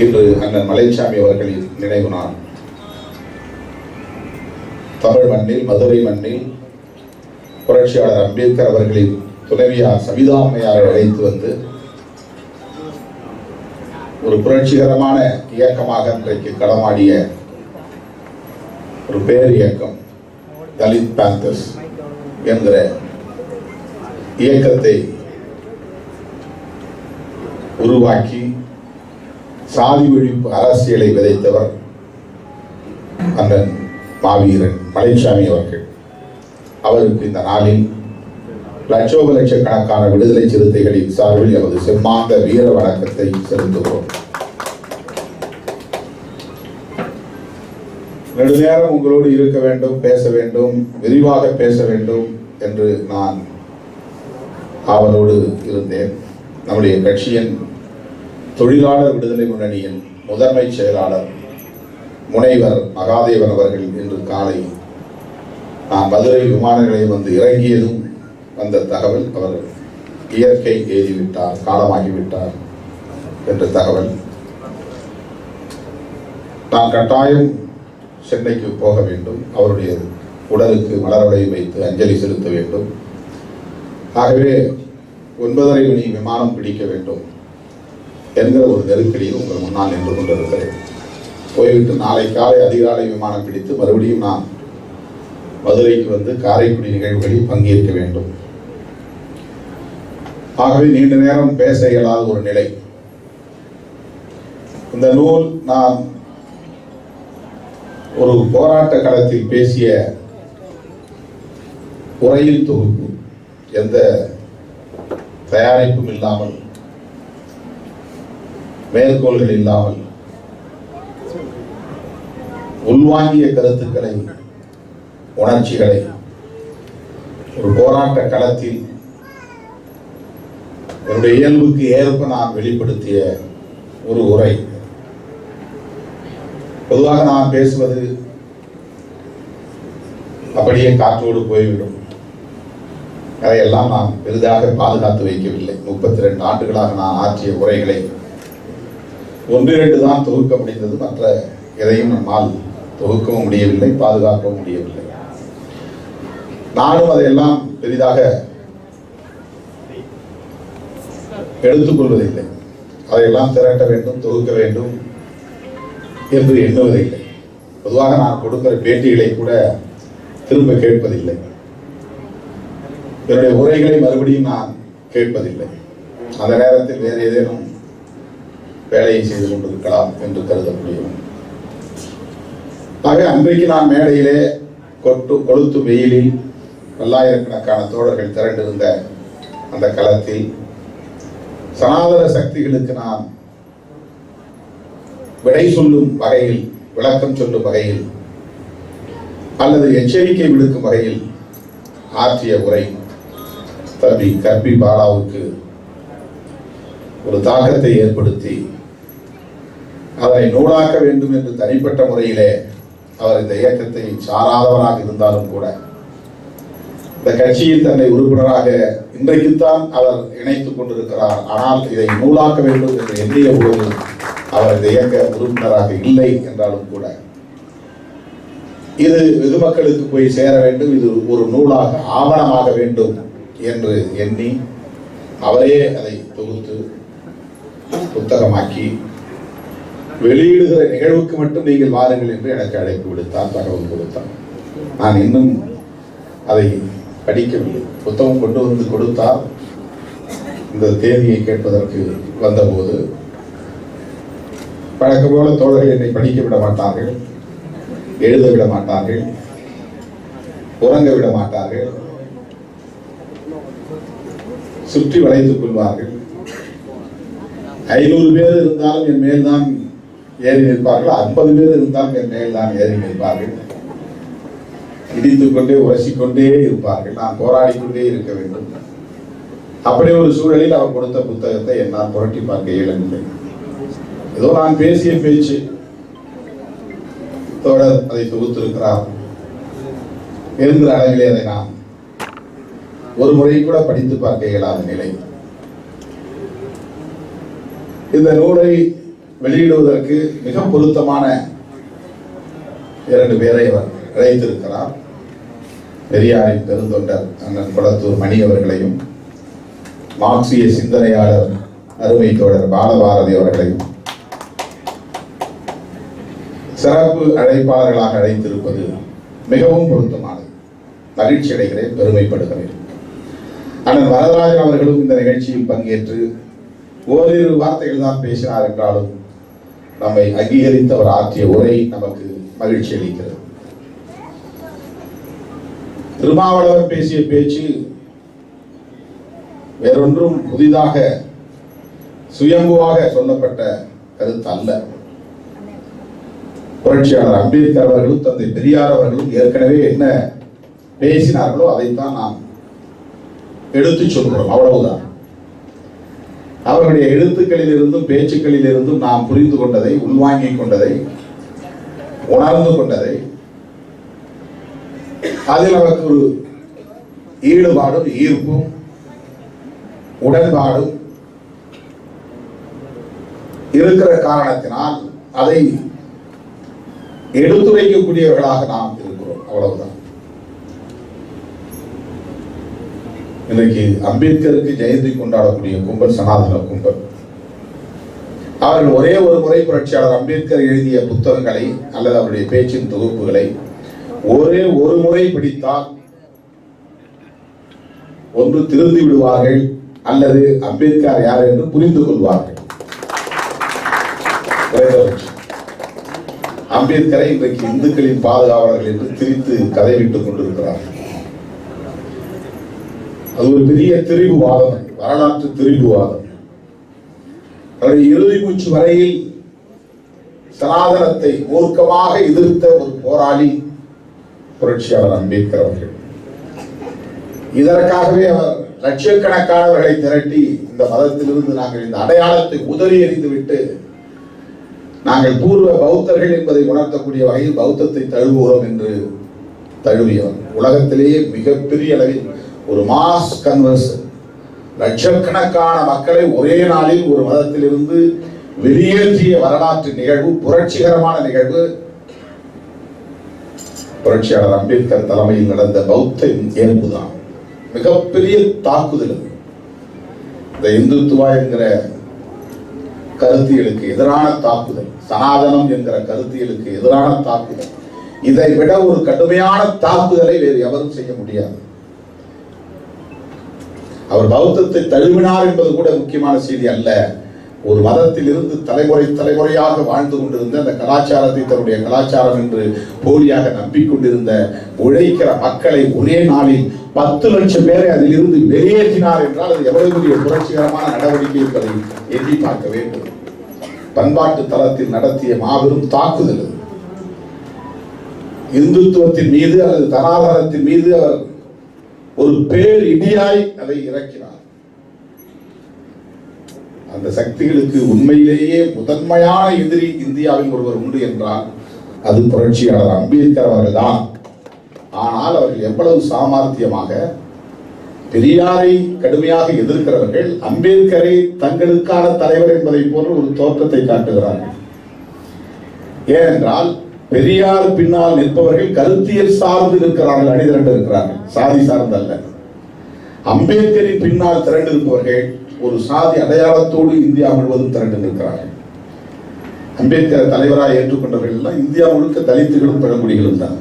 இன்று அண்ணன் மலைச்சாமி அவர்களின் நினைவு நாள். தமிழ் மண்ணில், மதுரை மண்ணில் புரட்சியாளர் அம்பேத்கர் அவர்களின் துணைவியார் சவிதா அம்மையாரை அழைத்து வந்து ஒரு புரட்சிகரமான இயக்கமாக இன்றைக்கு களமாடிய ஒரு பேர் இயக்கம் தலித் பேந்தர்ஸ் என்கிற இயக்கத்தை உருவாக்கி சாதி ஒழிப்பு அரசியலை விதைத்தவர் அண்ணன் மாவீரன் மலைச்சாமி அவர்கள். அவருக்கு இந்த நாளில் லட்சோப லட்சக்கணக்கான விடுதலை சிறுத்தைகளின் சார்பில் எமது செம்மாந்த வீர வணக்கத்தை செலுத்துகிறோம். நெடுநேரம் உங்களோடு இருக்க வேண்டும், பேச வேண்டும், விரிவாக பேச வேண்டும் என்று நான் அவரோடு இருந்தேன். நம்முடைய கட்சியின் தொழிலாளர் விடுதலை முன்னணியின் முதன்மை செயலாளர் முனைவர் மகாதேவன் அவர்கள் இன்று காலை நான் மதுரை விமான நிலையம் வந்து இறங்கியதும் வந்த தகவல், அவர் இயற்கை எய்திவிட்டார், காலமாகிவிட்டார் என்ற தகவல். நான் கட்டாயம் சென்னைக்கு போக வேண்டும், அவருடைய உடலுக்கு மலர்வளை வைத்து அஞ்சலி செலுத்த வேண்டும். ஆகவே 9:30 மணி விமானம் பிடிக்க வேண்டும் என்கிற ஒரு நெருக்கடியில் உங்கள் முன்னால் நின்று கொண்டிருக்கிறேன். போய்விட்டு நாளை காலை அதிகாலை விமானம் பிடித்து மறுபடியும் நான் மதுரைக்கு வந்து காரைக்குடி நிகழ்வுகளில் பங்கேற்க வேண்டும். ஆகவே நீண்ட நேரம் பேச இயலாத ஒரு நிலை. இந்த நூல் நான் ஒரு போராட்ட களத்தில் பேசிய உரையில் தொகுப்பு, எந்த தயாரிப்பும் இல்லாமல், மேற்கோள்கள் இல்லாமல், உள்வாங்கிய கருத்துக்களை, உணர்ச்சிகளை ஒரு போராட்ட களத்தில் என்னுடைய இயல்புக்கு ஏற்ப நான் வெளிப்படுத்திய ஒரு உரை. பொதுவாக நான் பேசுவது அப்படியே காற்றோடு போய்விடும். அதையெல்லாம் நான் பெரிதாக பாதுகாத்து வைக்கவில்லை. 32 ஆண்டுகளாக நான் ஆற்றிய உரைகளை 1-2 தான் தொகுக்க முடிந்தது. மற்ற எதையும் நம்மால் தொகுக்கவும் முடியவில்லை, பாதுகாக்கவும் முடியவில்லை. நானும் அதையெல்லாம் பெரிதாக எடுத்துக்கொள்வதில்லை. அதையெல்லாம் திரட்ட வேண்டும், தொகுக்க வேண்டும் என்று எண்ணுவதில்லை. பொதுவாக நான் கொடுக்கிற பேட்டிகளை கூட திரும்ப கேட்பதில்லை. என்னுடைய உரைகளை மறுபடியும் நான் கேட்பதில்லை. அந்த நேரத்தில் வேறு ஏதேனும் வேலையை செய்து கொண்டிருக்கலாம் என்று கருதக்கூடியவன். ஆக அன்றைக்கு நான் மேடையிலே கொளுத்து வெயிலில் பல்லாயிரக்கணக்கான தோழர்கள் திரண்டிருந்த அந்த களத்தில் சனாதன சக்திகளுக்கு நான் விடை சொல்லும் வகையில், விளக்கம் சொல்லும் வகையில் அல்லது எச்சரிக்கை விடுக்கும் வகையில் ஆற்றிய உரை தம்பி கற்பி பாலாவுக்கு ஒரு தாக்கத்தை ஏற்படுத்தி அதனை நூலாக்க வேண்டும் என்று தனிப்பட்ட முறையிலே அவர் இந்த இயக்கத்தை சாராதவராக இருந்தாலும் கூட இந்த கட்சியில் தன்னை உறுப்பினராக இன்றைக்குத்தான் அவர் இணைத்துக் கொண்டிருக்கிறார். ஆனால் இதை நூலாக்க வேண்டும் என்று எண்ணிய போது அவர் இந்த இயக்க உறுப்பினராக இல்லை என்றாலும் கூட இது வெகு மக்களுக்கு போய் சேர வேண்டும், இது ஒரு நூலாக ஆவணமாக வேண்டும் என்று எண்ணி அவரே அதை தொகுத்து புத்தகமாக்கி வெளியிடுகிற நிகழ்வுக்கு மட்டும் நீங்கள் வாருங்கள் என்று எனக்கு அழைப்பு விடுத்தார், தகவல் கொடுத்தார். நான் இன்னும் அதை படிக்கவில்லை. புத்தகம் கொண்டு வந்து கொடுத்தார். இந்த தேதியை கேட்பதற்கு வந்தபோது வழக்கம் போல தோழர்கள் என்னை படிக்க விட மாட்டார்கள், எழுத விட மாட்டார்கள், உறங்க விட மாட்டார்கள், சுற்றி வளைத்துக் கொள்வார்கள். 500 பேர் இருந்தாலும் என் மேல்தான் ஏறி நிற்பார்கள், 50 பேர் இருந்தாலும் என் மேல்தான் ஏறி நிற்பார்கள். இடித்துக் கொண்டே உரசிக்கொண்டே இருப்பார்கள். நான் போராடிக்கொண்டே இருக்க வேண்டும். அப்படி ஒரு சூழலில் அவர் கொடுத்த புத்தகத்தை என்னால் புரட்டி பார்க்க இயலவில்லை. ஏதோ நான் பேசிய பேச்சு, தோழர் அதை தொகுத்திருக்கிறார் என்கிற அளவிலே அதை நான் ஒரு முறை கூட படித்து பார்க்க இயலாத நிலை. இந்த நூலை வெளியிடுவதற்கு மிக பொருத்தமான 2 பேரை அவர் அழைத்திருக்கிறார். பெரியாரின் பெருந்தொண்டர் அண்ணன் கொளத்தூர் மணி அவர்களையும், மார்க்சிய சிந்தனையாளர் அருமை தோழர் பாலபாரதி அவர்களையும் சிறப்பு அழைப்பாளர்களாக அழைத்திருப்பது மிகவும் பொருத்தமானது. மகிழ்ச்சி அடைகிறேன், பெருமைப்படுகிறேன். அண்ணன் வரதராஜன் அவர்களும் இந்த நிகழ்ச்சியில் பங்கேற்று ஓரிரு வார்த்தைகள் தான் பேசினார் என்றாலும் நம்மை அங்கீகரித்து அவர் ஆற்றிய உரை நமக்கு மகிழ்ச்சி அளிக்கிறது. திருமாவளவன் பேசிய பேச்சு வேறொன்றும் புதிதாக சுயம்புவாக சொல்லப்பட்ட கருத்து அல்ல. புரட்சியாளர் அம்பேத்கர் அவர்களும் தந்தை பெரியார் அவர்களும் ஏற்கனவே என்ன பேசினார்களோ அதைத்தான் நாம் எடுத்து சொல்கிறோம், அவ்வளவுதான். அவர்களுடைய எழுத்துக்களில் இருந்தும் பேச்சுக்களில் இருந்தும் நாம் புரிந்து கொண்டதை, உள்வாங்கிக் கொண்டதை, உணர்ந்து கொண்டதை, அதில் நமக்கு ஒரு ஈடுபாடும் ஈர்ப்பும் உடன்பாடும் இருக்கிற காரணத்தினால் அதை எடுத்துரைக்கக்கூடியவர்களாக நாம் இருக்கிறோம், அவ்வளவுதான். இன்றைக்கு அம்பேத்கருக்கு ஜெயந்தி கொண்டாடக்கூடிய கும்பல் சனாதன கும்பல். அவர்கள் ஒரே ஒரு முறை புரட்சியாளர் அம்பேத்கர் எழுதிய புத்தகங்களை அல்லது அவருடைய பேச்சின் தொகுப்புகளை ஒரே ஒரு முறை பிடித்தால் ஒன்று திருந்தி விடுவார்கள் அல்லது அம்பேத்கர் யார் என்று புரிந்து கொள்வார்கள். அம்பேத்கரை இன்றைக்கு இந்துக்களின் பாதுகாவலர்கள் என்று திரித்து கதைவிட்டுக் கொண்டிருக்கிறார்கள். அது ஒரு பெரிய திரிபுவாதம், வரலாற்று திரிபுவாதம். அவருடைய இறுதி மூச்சு வரையில் சனாதனத்தை மூர்க்கமாக எதிர்த்த ஒரு போராளி புரட்சியாளர் அம்பேத்கர் அவர்கள். இதற்காகவே அவர் லட்சக்கணக்கானவர்களை திரட்டி இந்த மதத்திலிருந்து நாங்கள் இந்த அடையாளத்தை உதறி எறிந்துவிட்டு நாங்கள் பூர்வ பௌத்தர்கள் என்பதை உணர்த்தக்கூடிய வகையில் பௌத்தத்தை தழுவுகிறோம் என்று தழுவியவர். உலகத்திலேயே மிகப்பெரிய அளவில் ஒரு மாஸ் கன்வர்ஷன், லட்சக்கணக்கான மக்களை ஒரே நாளில் ஒரு மதத்திலிருந்து வெளியேற்றிய வரலாற்று நிகழ்வு, புரட்சிகரமான நிகழ்வு புரட்சியாளர் அம்பேத்கர் தலைமையில் நடந்த பௌத்த ஏற்புதான். மிகப்பெரிய தாக்குதல். இந்த இந்துத்துவா என்கிற கருத்தியலுக்கு எதிரான தாக்குதல், சனாதனம் என்கிற கருத்தியலுக்கு எதிரான தாக்குதல், இதை விட ஒரு கடுமையான தாக்குதலை வேறு எவரும் செய்ய முடியாது. அவர் பௌத்தத்தை தழுவினார் என்பது கூட முக்கியமான செய்தி அல்ல. ஒரு மதத்தில் இருந்து தலைமுறையாக வாழ்ந்து கொண்டிருந்த அந்த கலாச்சாரத்தை தன்னுடைய கலாச்சாரம் என்று போலியாக நம்பிக்கொண்டிருந்த உழைக்கிற மக்களை ஒரே நாளில் 10 லட்சம் பேரை அதிலிருந்து வெளியேற்றினார் என்றால் அது எவ்வளவு பெரிய புரட்சிகரமான நடவடிக்கை என்பதை எண்ணி பார்க்க வேண்டும். பண்பாட்டு தளத்தில் நடத்திய மாபெரும் தாக்குதல். இந்துத்துவத்தின் மீது அல்லது தனாதனத்தின் மீது அவர் ஒரு பேர் இடியாய் அதை இறக்கினார். அந்த சக்திகளுக்கு உண்மையிலேயே முதன்மையான எதிரி இந்தியாவில் ஒருவர் உண்டு என்றால் அது புரட்சியாளர் அம்பேத்கர் அவர்கள் தான். ஆனால் அவர்கள் எவ்வளவு சாமர்த்தியமாக பெரியாரை கடுமையாக எதிர்க்கிறவர்கள் அம்பேத்கரை தங்களுக்கான தலைவர் என்பதை போன்ற ஒரு தோற்றத்தை காட்டுகிறார்கள். ஏனென்றால் பெரியார் பின்னால் நிற்பவர்கள் கருத்தியல் சார்ந்து இருக்கிறார்கள், அணிதிரண்டு இருக்கிறார்கள், சாதி சார்ந்தல்ல. அம்பேத்கரின் பின்னால் திரண்டிருப்பவர்கள் ஒரு சாதி அடையாளத்தோடு இந்தியா முழுவதும் திரண்டு நிற்கிறார்கள். அம்பேத்கர் தலைவராக ஏற்றுக்கொண்டவர்கள் எல்லாம் இந்தியா முழுக்க தலித்துகளும் பழங்குடிகளும் தான்.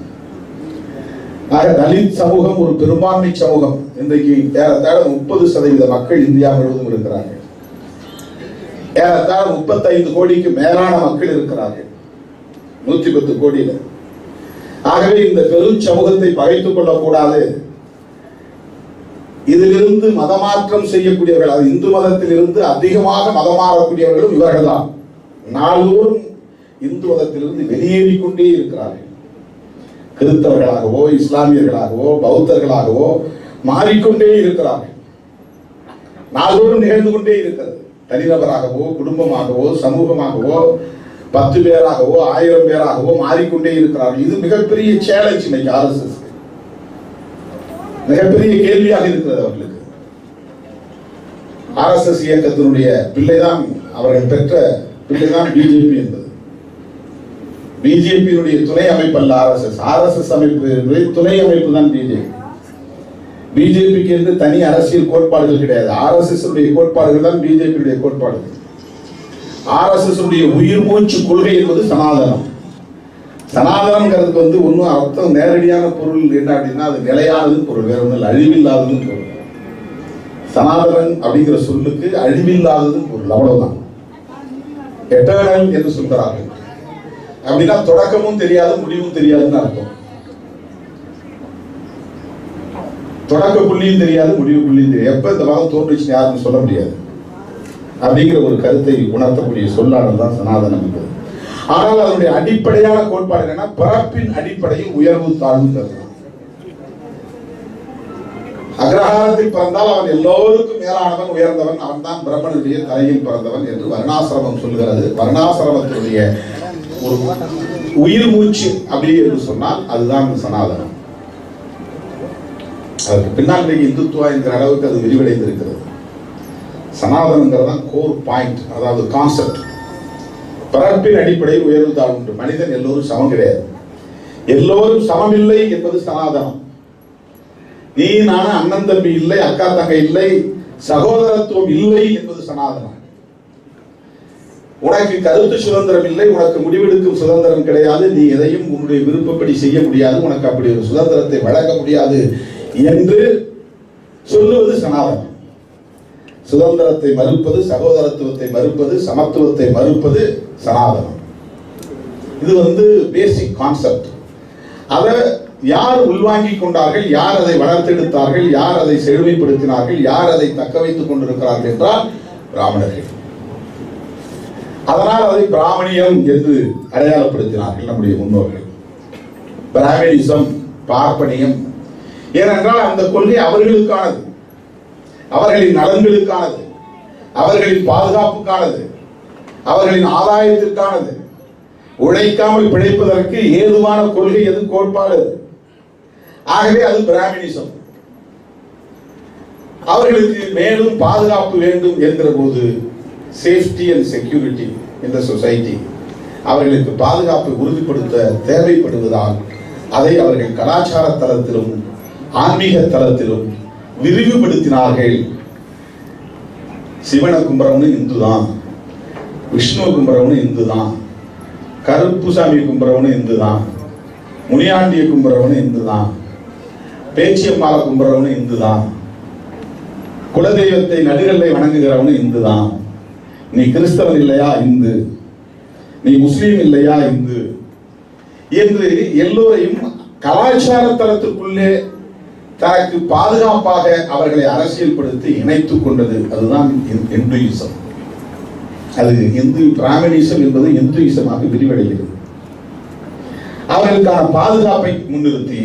ஆக தலித் சமூகம் ஒரு பெரும்பான்மை சமூகம். இன்றைக்கு ஏறத்தாழ 30% மக்கள் இந்தியா முழுவதும் இருக்கிறார்கள். ஏறத்தாழ 35 கோடிக்கு மேலான மக்கள் இருக்கிறார்கள் 110 கோடியில். ஆகவே இந்த பெரும் சமூகத்தை பகைத்துக் கொள்ளக்கூடாது. இதிலிருந்து மதமாற்றம் செய்யக்கூடியவர்கள், அது இந்து மதத்தில் இருந்து அதிகமாக மதம் மாறக்கூடியவர்களும் இவர்கள் தான். நாள்தோறும் இந்து மதத்திலிருந்து வெளியேறிக்கொண்டே இருக்கிறார்கள். கிறிஸ்தவர்களாகவோ இஸ்லாமியர்களாகவோ பௌத்தர்களாகவோ மாறிக்கொண்டே இருக்கிறார்கள். நாள்தோறும் நிகழ்ந்து கொண்டே இருக்கிறது. தனிநபராகவோ குடும்பமாகவோ சமூகமாகவோ 10 பேராகவோ 1000 பேராகவோ மாறிக்கொண்டே இருக்கிறார்கள். இது மிகப்பெரிய சேலஞ்ச். இன்னைக்கு RSS மிகப்பெரிய கேள்வியாக இருக்கிறது அவர்களுக்கு. RSS இயக்கத்தினுடைய பிள்ளைதான் அவர்கள் பெற்ற பிள்ளைதான் பிஜேபி என்பது. பிஜேபியுடைய துணை அமைப்பு அல்ல ஆர்எஸ்எஸ். ஆர்எஸ்எஸ் அமைப்பு துணை அமைப்பு தான் பிஜேபி. பிஜேபிக்கு என்று தனி அரசியல் கோட்பாடுகள் கிடையாது. ஆர்எஸ்எஸ் உடைய கோட்பாடுகள் தான் பிஜேபியுடைய கோட்பாடுகள். ஆர்எஸ்எஸ் உடைய உயிர் மூச்சு கொள்கை என்பது சனாதனம். சனாதனம்ங்கிறதுக்கு ஒன்றும் அர்த்தம் நேரடியான பொருள் என்ன அப்படின்னா அது நிலையானது பொருள், வேற ஒன்றும் அழிவில்லாதது பொருள். சனாதனன் அப்படிங்கிற சொல்லுக்கு அழிவில்லாதது பொருள், அவ்வளவுதான். எட்டர்னல் என்று சொல்கிறார்கள். அப்படின்னா தொடக்கமும் தெரியாது முடிவும் தெரியாதுன்னு அர்த்தம். தொடக்க புள்ளியும் தெரியாது முடிவு புள்ளியும் தெரியாது. எப்ப இந்த மதம் தோன்றுச்சுன்னு யாருன்னு சொல்ல முடியாது அப்படிங்கிற ஒரு கருத்தை உணர்த்தக்கூடிய சொல்லாடல் தான் சனாதனம் என்பது. ஆனால் அதனுடைய அடிப்படையான கோட்பாடு என்னன்னா பிறப்பின் அடிப்படையில் உயர்வு தாழ்வுங்கிறது. அக்ரஹாரத்தில் பிறந்தால் அவன் எல்லோருக்கும் மேலானவன், உயர்ந்தவன், அவன் தான் பிரம்மனுடைய தலையில் பிறந்தவன் என்று வர்ணாசிரமம் சொல்லுகிறது. வர்ணாசிரமத்தினுடைய ஒரு உயிர் மூச்சு அப்படி என்று சொன்னால் அதுதான் சனாதனம். அதுக்கு பின்னால் இந்துத்துவா என்கிற அளவுக்கு அது விரிவடைந்திருக்கிறது. சனாதனங்கிறது தான் கோர் பாயிண்ட், அதாவது கான்செப்ட். பிறப்பின் அடிப்படையில் உயர்வு தாழ்வு. மனிதன் எல்லோரும் சமம் கிடையாது, எல்லோரும் சமமில்லை என்பது சனாதனம். நீ நானும் அண்ணன் தம்பி இல்லை, அக்கா தங்கை இல்லை, சகோதரத்துவம் இல்லை என்பது சனாதனம். உனக்கு கருத்து சுதந்திரம் இல்லை, உனக்கு முடிவெடுக்கும் சுதந்திரம் கிடையாது, நீ எதையும் உன்னுடைய விருப்பப்படி செய்ய முடியாது, உனக்கு அப்படி ஒரு சுதந்திரத்தை வழங்க முடியாது என்று சொல்லுவது சனாதனம். சுதந்திரத்தை மறுப்பது, சகோதரத்துவத்தை மறுப்பது, சமத்துவத்தை மறுப்பது சனாதனம். இது பேசிக் கான்செப்ட். அதை யார் உள்வாங்கிக் கொண்டார்கள், யார் அதை வளர்த்தெடுத்தார்கள், யார் அதை செழுமைப்படுத்தினார்கள், யார் அதை தக்க வைத்துக் கொண்டிருக்கிறார்கள் என்றால் பிராமணர்கள். அதனால் அதை பிராமணியம் என்று அடையாளப்படுத்தினார்கள் நம்முடைய முன்னோர்கள். பிராமணிசம், பார்ப்பனியம். ஏனென்றால் அந்த கொள்கை அவர்களுக்கானது, அவர்களின் நலன்களுக்கானது, அவர்களின் பாதுகாப்புக்கானது, அவர்களின் ஆதாயத்திற்கானது. உழைக்காமல் பிழைப்பதற்கு ஏதுவான கொள்கை எது, கோட்பாடு. ஆகவே அது பிராமணிசம். அவர்களுக்கு மேலும் பாதுகாப்பு வேண்டும் என்கிற போது சேஃப்டி அண்ட் செக்யூரிட்டி இந்த சொசைட்டி அவர்களுக்கு பாதுகாப்பை உறுதிப்படுத்த தேவைப்படுவதால் அதை அவர்கள் கலாச்சார தளத்திலும் ஆன்மீக தளத்திலும் விரிவுபடுத்தினார்கள். சிவனை கும்புறவனு இந்து தான், விஷ்ணுவை கும்புறவனு இந்து தான், கருப்புசாமி கும்புறவனு இந்து தான், முனியாண்டியை கும்புறவனு இந்து தான், பேச்சியம்மாவை கும்புறவனு இந்து தான், குலதெய்வத்தை நடுகல்லை வணங்குகிறவனு இந்து தான். நீ கிறிஸ்தவன் இல்லையா இந்து, நீ முஸ்லீம் இல்லையா இந்து என்று எல்லோரையும் கலாச்சார தளத்திற்குள்ளே தனக்கு பாதுகாப்பாக அவர்களை அரசியல்படுத்தி இணைத்துக் கொண்டது. அதுதான் இந்துயிசம். அது இந்து பிராமணிசம் என்பது இந்துயிசமாக விரிவடைகிறது. அவர்களுக்கான பாதுகாப்பை முன்னிறுத்தி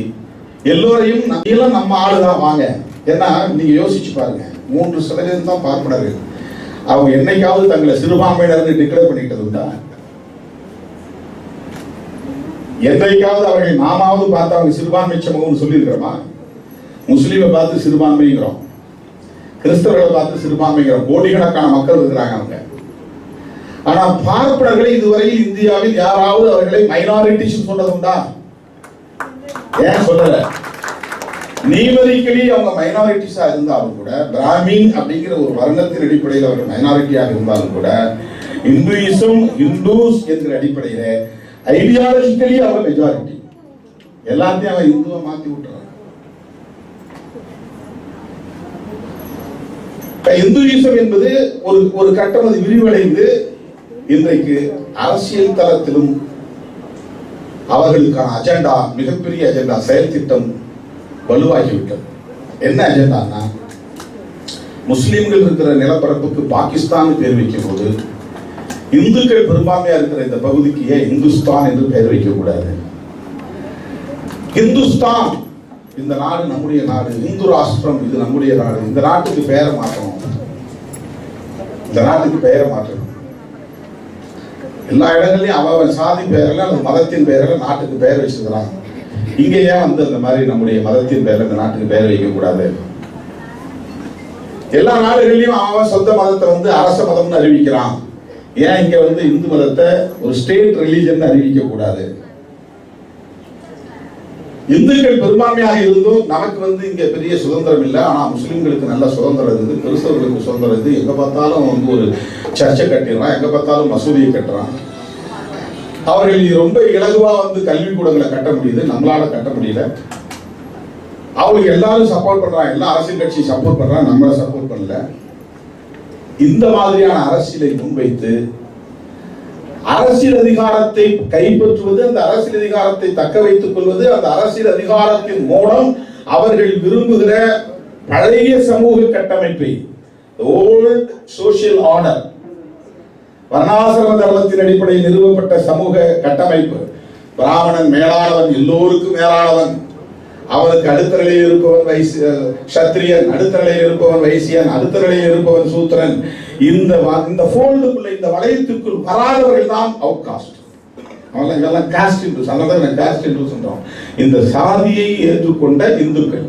எல்லோரையும் நம்ம ஆளுதான் வாங்க. ஏன்னா நீங்க யோசிச்சு பாருங்க, 3% தான் பார்ப்பனர்கள். அவங்க என்னைக்காவது தங்களை சிறுபான்மையினர் டிக்ளேர் பண்ணிக்கிட்டது உண்டா? என்னைக்காவது அவர்கள் நாமாவது பார்த்து அவங்க சிறுபான்மை சமூகம் சொல்லியிருக்கிறோமா? முஸ்லீமை பார்த்து சிறுபான்மைங்கிறோம், கிறிஸ்தவர்களை பார்த்து சிறுபான்மைங்கிறோம். கோடிக்கணக்கான மக்கள் இருக்கிறாங்க அவங்க. ஆனா பார்ப்பனர்களை இதுவரையில் இந்தியாவில் யாராவது அவர்களை மைனாரிட்டிஸ் சொன்னது உண்டா? ஏன் சொல்லல? நியூமெரிக்கலி அவங்க மைனாரிட்டிஸா இருந்தாலும் கூட, பிராமின் அப்படிங்கிற ஒரு வர்ணத்தின் அடிப்படையில் அவர்கள் மைனாரிட்டியாக இருந்தாலும் கூட, இந்துயிசம், இந்துஸ் என்கிற அடிப்படையில ஐடியாலஜிக்கலி அவங்க மெஜாரிட்டி. எல்லாத்தையும் அவன் இந்துவை மாத்தி விட்டுறான். இந்துயிசம் என்பது ஒரு கட்டம் அது விரிவடைந்து இன்றைக்கு அரசியல் தளத்திலும் அவர்களுக்கான அஜெண்டா, மிகப்பெரிய அஜெண்டா, செயல் திட்டம் வலுவாகிவிட்டது. என்ன அஜெண்டான்னா, முஸ்லிம்கள் இருக்கிற நிலப்பரப்புக்கு பாகிஸ்தான் பேர் வைக்கும் போது இந்துக்கள் பெரும்பான்மையா இருக்கிற இந்த பகுதிக்கு ஏன் இந்துஸ்தான் என்று பெயர் வைக்கக்கூடாது? இந்துஸ்தான் இந்த நாடு நம்முடைய நாடு, இந்து ராஷ்டிரம் இது நம்முடைய நாடு, இந்த நாட்டுக்கு பெயரை மாற்றணும், இந்த நாட்டுக்கு பெயரை மாற்றணும். எல்லா இடங்களையும் அவன் சாதி பெயரில் அல்லது மதத்தின் பெயரில் நாட்டுக்கு பெயர் வச்சிருக்கிறான். இங்க ஏன் அந்த மாதிரி நம்முடைய மதத்தின் பெயரில் இந்த நாட்டுக்கு பெயர் வைக்க கூடாது? எல்லா நாடுகளிலும் அவன் சொந்த மதத்தை அரச மதம்னு அறிவிக்கிறான். ஏன் இங்க இந்து மதத்தை ஒரு ஸ்டேட் ரிலீஜன் அறிவிக்க கூடாது? இந்துக்கள் பெரும்பான்மையாக இருந்தும் நமக்கு இங்க பெரிய சுதந்திரம் இல்லை. ஆனா முஸ்லிம்களுக்கு நல்ல சுதந்திரம் இருக்குது, கிறிஸ்தவர்களுக்கு சுதந்திரம் இருக்குது. எங்க பார்த்தாலும் ஒரு சர்ச்சை கட்டிடுறான், எங்க பார்த்தாலும் மசூதியை கட்டுறான். அவர்கள் ரொம்ப இலகுவா கல்விக்கூடங்களை கட்ட முடியுது, நம்மளால கட்ட முடியல. அவங்களுக்கு எல்லாரும் சப்போர்ட் பண்றாங்க, எல்லா அரசியல் கட்சி சப்போர்ட் பண்றாங்க, நம்மள சப்போர்ட் பண்ணல. இந்த மாதிரியான அரசியலை முன்வைத்து அரசியல் அதிகாரத்தை கைப்பற்றுவது, அந்த அரசியல் அதிகாரத்தை தக்க வைத்துக் கொள்வது, அந்த அரசியல் அதிகாரத்தின் மூலம் அவர்கள் விரும்புகிற பழைய சமூக கட்டமைப்பை, ஓல்ட் சோசியல் ஆர்டர், வர்ணாசிரம தர்மத்தின் அடிப்படையில் நிறுவப்பட்ட சமூக கட்டமைப்பு, பிராமணன் மேலானவன், எல்லோருக்கும் மேலானவன், அவனுக்கு அடுத்த நிலையில் இருப்பவன் சத்திரியன், அடுத்த நிலையில் இருப்பவன் வைசியன், அடுத்த நிலையில் இருப்பவன் சூத்திரன், இந்த ஃபோல்டுக்குள்ள, இந்த வளையத்துக்குள் வராதவர்கள் தான் அவுட் காஸ்ட். இதெல்லாம் காஸ்ட் என்று சொன்னதான் காஸ்ட் என்று சொல்றோம். இந்த சாதியை ஏற்றுக்கொண்ட இந்துக்கள்.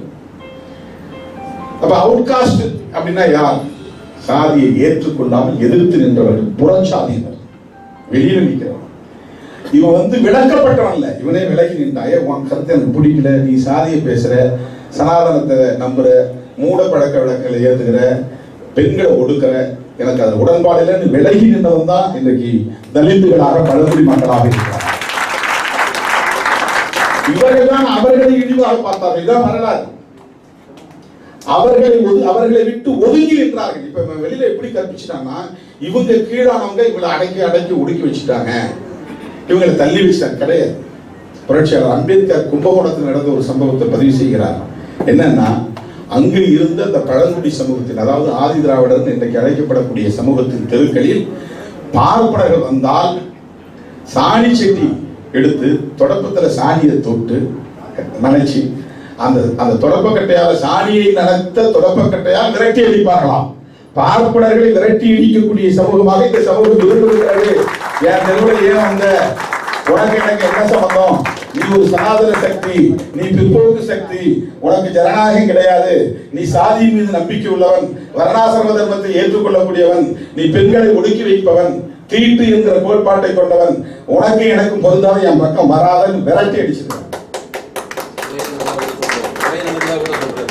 அப்ப அவுட் காஸ்ட் அப்படின்னா யார்? சாதியை ஏற்றுக்கொள்ளாமல் எதிர்த்து நின்றவர்கள், புறச்சாதியினர், வெளியில நிற்கிறவன். இவன் விளக்கப்பட்டவன் இல்ல, இவனே விலகி நின்றாயே, உன் கருத்தை எனக்கு பிடிக்கல, நீ சாதியை பேசுற, சனாதனத்தை நம்புற, மூட பழக்க வழக்கங்களை ஏத்துக்கிற, பெண்களை ஒடுக்கிற, எனக்கு அது உடன்பாடு இல்லைன்னு விலகி நின்றவன் தான் இன்றைக்கு தலித்துகளாக, பழங்குடி மக்களாக இருக்கிறார். இவர்கள் தான் அவர்களை இழிவாக பார்த்தார்கள். இதுதான் வரலாறு. அவர்களை விட்டு ஒதுங்கி நின்றார்கள். இப்ப வெளியில எப்படி கற்பிச்சுட்டாங்கன்னா, இவங்க கீழானவங்க இவங்களை அடக்கி ஒடுக்கி வச்சுட்டாங்க, இவங்களை தள்ளி வச்சாங்க. கிடையாது. புரட்சியாளர் அம்பேத்கர் கும்பகோணத்தில் நடந்த ஒரு சம்பவத்தை பதிவு செய்கிறார். என்னன்னா, அங்கு இருந்த அந்த பழங்குடி சமூகத்தின், அதாவது ஆதி திராவிடர் இன்றைக்கு அழைக்கப்படக்கூடிய சமூகத்தின் தெருக்களில் பார்ப்பனர்கள் வந்தால் சாணி செட்டி எடுத்து தொடப்பத்துல சாணியை தொட்டு நனைச்சி, அந்த தொடப்பக்கட்டையால் சாணியை நனைத்த தொடப்பக்கட்டையால் விரட்டி அடிப்பார்களாம். பார்ப்பனர்களை விரட்டி இடிக்கக்கூடிய சமூகமாக இந்த சமூகம் விரும்புகிறது. என் தெருவில் ஏன் வந்த, உனக்கு எனக்கு என்ன சம்பந்தம்? நீ ஒரு சனாதன சக்தி, நீ பிற்போக்கு சக்தி, உனக்கு ஜனநாயகம் கிடையாது, நீ சாதியின் மீது நம்பிக்கை உள்ளவன், வர்ணாசிரம தர்மத்தை ஏற்றுக்கொள்ளக்கூடியவன், நீ பெண்களை ஒடுக்கி வைப்பவன், தீட்டு என்கிற கோட்பாட்டை கொண்டவன், உனக்கு எனக்கும் பொருந்தாத, என் பக்கம் வராதன்னு விரட்டி அடிச்சிருக்கான்.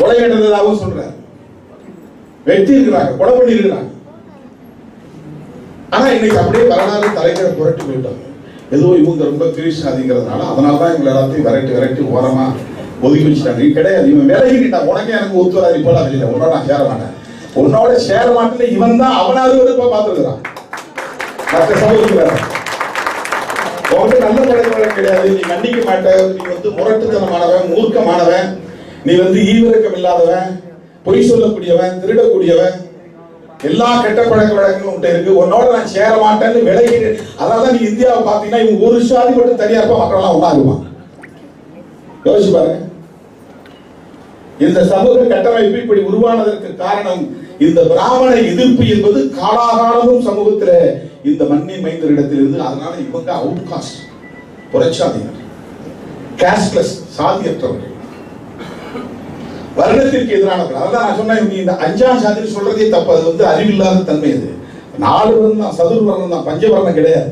கொலை நடந்ததாகவும் சொல்றேன், வெட்டி இருக்கிறாங்க, கொலை பண்ணி இருக்கிறாங்க. ஆனா இன்னைக்கு அப்படியே வரலாறு தலைகளை புரட்டி போயிட்டாங்க. ஏதோ இவங்க ரொம்ப கிரீஷாதிங்கிறதுனால அதனாலதான் இவங்க எல்லாத்தையும் விரட்டி ஓரமா ஒதுக்கி வச்சுட்டாங்க. கிடையாது, இவன் விலகிட்டான். உனக்கே எனக்கு ஒத்து வராது, இப்போ வெளியில உன்னோட நான் சேர மாட்டேன், உன்னோட சேர மாட்டேன். இவன் தான் அவனாவது வெறுப்பா பார்த்துருக்கிறான். மற்ற சமூகத்துல உனக்கு நல்ல பழக்கம் கிடையாது, நீ கண்டிக்க மாட்ட, நீ முரட்டுத்தனமானவன், மூர்க்கமானவன், நீ ஈவிரக்கம் இல்லாதவன், பொய் சொல்லக்கூடியவன், திருடக்கூடியவன், எல்லா கெட்ட பழக்க வழக்கங்களும் உன்கிட்ட இருக்கு, உன்னோட நான் சேர மாட்டேன்னு விலகி. அதனாலதான் நீ இந்தியாவை பார்த்தீங்கன்னா இவங்க ஒரு சாதி மட்டும் தனியா இருப்பா, மக்கள் எல்லாம் ஒன்னா இருப்பான். யோசிச்சு பாருங்க. இந்த சமூக கட்டமைப்பு இப்படி உருவானதற்கு காரணம் இந்த பிராமண எதிர்ப்பு என்பது காலாகாலமும் சமூகத்தில் இந்த மண்ணின் மைந்தரிடத்தில் இருந்து. அதனால இவங்க அவுட் காஸ்ட், புறச்சாதியினர், காஸ்ட்லெஸ், சாதியற்றவர்கள், வருடத்திற்கு எதிரானவர்கள். அதான் நான் சொன்னேன், இந்த அஞ்சாம் சாதி சொல்றதே தப்பு. அது அறிவில்லாத தன்மை. அது 4 வர்ணம் தான், சதுர்வர்ணம் தான், பஞ்சவர்ணம் கிடையாது.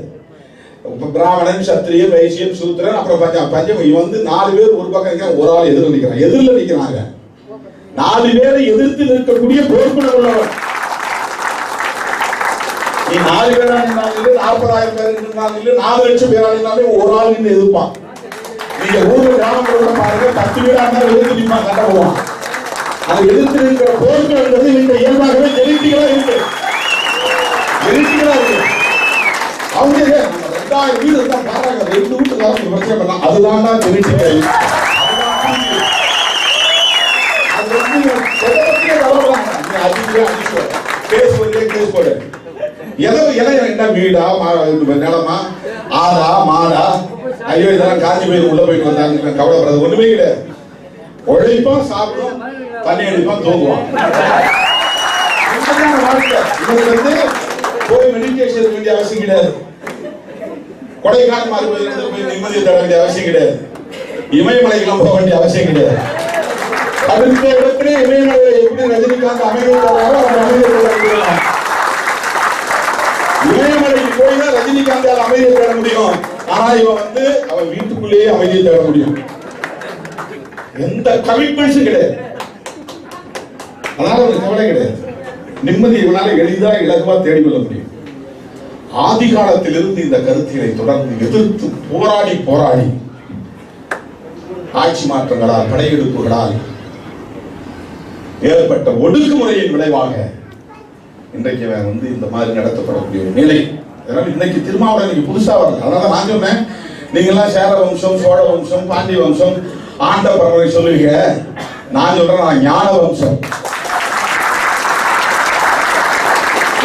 பிராமணன், சத்திரியன், வைசியன், சூத்திரன், அப்புறம் பஞ்சம். இவன் 4 பேர் ஒரு பக்கம் நிற்கிறான், ஒரு ஆள் எதிரில் நிற்கிறான். எதிரில் நிற்கிறாங்க 4 பேரை எதிர்த்து நிற்கக்கூடிய பொறுப்புணர் உள்ளவர். நீ 4 பேரா நின்றாலும் 40,000 பேர் நின்றாலும் 4 லட்சம் பேரா நின்றாலும் ஒரு ஆள் நின்று எதிர்ப்பான். நீங்க ஊர்ல கிராமங்களோட பாருங்க, 10 பேரா இருந்தாலும் எதிர்த்து நிற்பான், சண்டை போவான். அது எதிர்த்து இருக்கிற போர்கள் என்பது இந்த இயல்பாகவே ஜெனட்டிக்கலா இருக்கு. அவங்க 2000 வீடு இருந்தா பாருங்க, 2 வீட்டுக்காரங்க பிரச்சனை பண்ணலாம். அதுதான் ஜெனட்டிக்கல். என்ன வீடா, நிலமா, ஆடா, மாடா, ஐயோ இதெல்லாம் காஞ்சி போய் உள்ள போயிட்டு வந்தாங்க, கவலைப்படுறது ஒண்ணுமே கிடையாது. உழைப்பான், சாப்பிடும், தண்ணி அடிப்பான், தூங்குவான். போய் மெடிடேஷன் வேண்டிய அவசியம் கிடையாது. கொடைக்கானல் மாதிரி போய் நிம்மதியை தர வேண்டிய அவசியம் கிடையாது. இமயமலைக்கெல்லாம் போக வேண்டிய அவசியம் கிடையாது. அடுத்த இடத்துல இமயமலை எப்படி ரஜினிகாந்த் அமைதி இமயமலை ரஜினிகாந்தால் அமைதியை தேட முடியும். ஆனா இவன் வந்து அவன் வீட்டுக்குள்ளேயே அமைதியை தேட முடியும். எந்த கமிட்மெண்ட்ஸும் கிடையாது. அதனால அவனுக்கு கவலை கிடையாது. நிம்மதி இவனால எளிதா இலகுவா தேடிக்கொள்ள முடியும். ஆதி காலத்திலிருந்து இந்த கருத்துக்களை தொடர்ந்து எதிர்த்து போராடி ஆட்சி மாற்றங்களால் படையெடுப்புகளால் ஏற்பட்ட ஒடுக்குமுறையின் விளைவாக இன்றைக்கு வந்து இந்த மாதிரி நடத்தப்படக்கூடிய ஒரு நிலை. அதனால இன்னைக்கு திருமாவளவன் இன்னைக்கு புதுசா வரல. அதனால நான் சொன்னேன், நீங்க எல்லாம் சேர வம்சம், சோழ வம்சம், பாண்டிய வம்சம், ஆண்ட பரம்பரை சொல்லுவீங்க. நான் சொல்றேன், நான் ஞான வம்சம்.